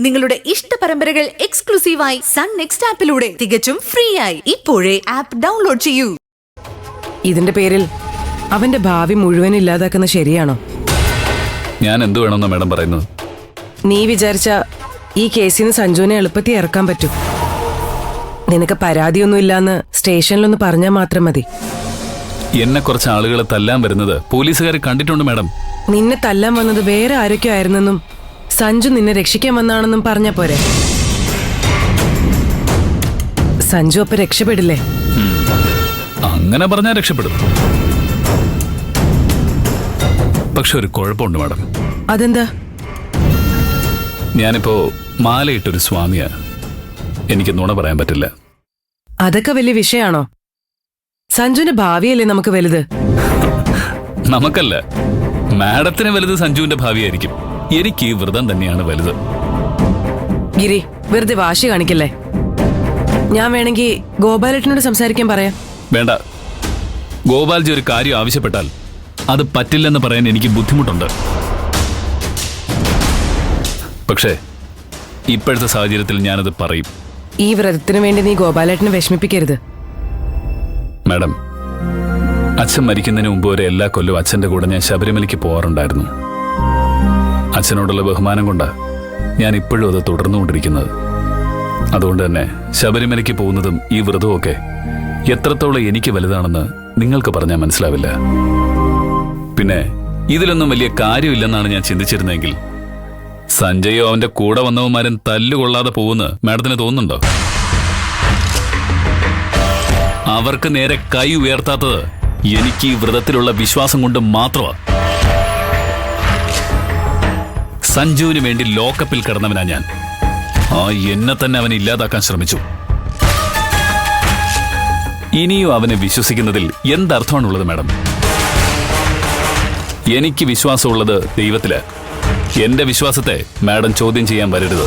നിങ്ങളുടെ ഇഷ്ട പരമ്പരകൾ എക്സ്ക്ലൂസീവായി സൺ നെക്സ്റ്റ് ആപ്പിലൂടെ തികച്ചും ഫ്രീ ആയി ഇപ്പോഴേ ആപ്പ് ഡൗൺലോഡ് ചെയ്യൂ. ഇതിന്റെ പേരിൽ അവന്റെ ഭാവി മുഴുവൻ ഇല്ലാതാക്കുന്ന ശരിയാണോ? ഞാൻ എന്തു വേണമെന്നാ മാഡം പറയുന്നത്? നീ വിചാരിച്ച ഈ കേസിൽ നിന്ന് സഞ്ജുവിനെ എളുപ്പത്തിൽ ഇറക്കാൻ പറ്റും. നിനക്ക് പരാതിയൊന്നും ഇല്ലാന്ന് സ്റ്റേഷനിലൊന്ന് പറഞ്ഞാൽ മാത്രം മതി. എന്നെ കുറച്ച് ആളുകളെ തല്ലാൻ വരുന്നത് പോലീസുകാർ കണ്ടിട്ടുണ്ട് മാഡം. നിന്നെ തല്ലാൻ വന്നത് വേറെ ആരൊക്കെ ആയിരുന്നെന്നും സഞ്ജു നിന്നെ രക്ഷിക്കാൻ വന്നാണെന്നും പറഞ്ഞ പോരെ? സഞ്ജു അപ്പൊ രക്ഷപ്പെടില്ലേ? അങ്ങനെ പറഞ്ഞാൽ രക്ഷപ്പെടും. പക്ഷെ ഒരു കുഴപ്പമുണ്ട് മാഡം. അതെന്താ? ഞാനിപ്പോ മാലയിട്ടൊരു സ്വാമിയാ. എനിക്ക് നുണ പറയാൻ പറ്റില്ല. അതൊക്കെ വലിയ വിഷയാണോ? സഞ്ജുവിന്റെ ഭാവിയല്ലേ നമുക്ക് വലുത്? നമുക്കല്ല, മാഡത്തിന് വലുത് സഞ്ജുവിന്റെ ഭാവിയായിരിക്കും. എനിക്ക് ഈ വ്രതം തന്നെയാണ് വലുത്. ഗിരി, വെറുതെ വാശി കാണിക്കല്ലേ. ഞാൻ വേണമെങ്കിൽ ഗോപാലേട്ടനോട് സംസാരിക്കാൻ പറയാം. വേണ്ട. ഗോപാൽജി ഒരു കാര്യം ആവശ്യപ്പെട്ടാൽ അത് പറ്റില്ലെന്ന് പറയാൻ എനിക്ക് ബുദ്ധിമുട്ടുണ്ട്. പക്ഷേ ഇപ്പോഴത്തെ സാഹചര്യത്തിൽ ഞാനത് പറയും. ഈ വ്രതത്തിന് വേണ്ടി നീ ഗോപാലേട്ടനെ വിഷമിപ്പിക്കരുത്. മാഡം, അച്ഛൻ മരിക്കുന്നതിന് മുമ്പ് വരെ എല്ലാ കൊല്ലവും അച്ഛൻ്റെ കൂടെ ഞാൻ ശബരിമലയ്ക്ക് പോകാറുണ്ടായിരുന്നു. അച്ഛനോടുള്ള ബഹുമാനം കൊണ്ടാ ഞാൻ ഇപ്പോഴും അത് തുടർന്നുകൊണ്ടിരിക്കുന്നത്. അതുകൊണ്ട് തന്നെ ശബരിമലയ്ക്ക് പോകുന്നതും ഈ വ്രതവും ഒക്കെ എത്രത്തോളം എനിക്ക് വലുതാണെന്ന് നിങ്ങൾക്ക് പറഞ്ഞാൽ മനസ്സിലാവില്ല. പിന്നെ ഇതിലൊന്നും വലിയ കാര്യമില്ലെന്നാണ് ഞാൻ ചിന്തിച്ചിരുന്നെങ്കിൽ സഞ്ജയോ അവന്റെ കൂടെ വന്നവന്മാരും തല്ലുകൊള്ളാതെ പോകുമെന്ന് മാഡത്തിന് തോന്നുന്നുണ്ടോ? അവർക്ക് നേരെ കൈ ഉയർത്താത്തത് എനിക്ക് ഈ വ്രതത്തിലുള്ള വിശ്വാസം കൊണ്ട് മാത്രമാണ്. സഞ്ജുവിന് വേണ്ടി ലോക്കപ്പിൽ കിടന്നവനാ ഞാൻ. എന്നെ തന്നെ അവനെ ഇല്ലാതാക്കാൻ ശ്രമിച്ചു. ഇനിയും അവനെ വിശ്വസിക്കുന്നതിൽ എന്തർത്ഥമാണുള്ളത് മാഡം? എനിക്ക് വിശ്വാസമുള്ളത് ദൈവത്തില്. എന്റെ വിശ്വാസത്തെ മാഡം ചോദ്യം ചെയ്യാൻ വരരുത്.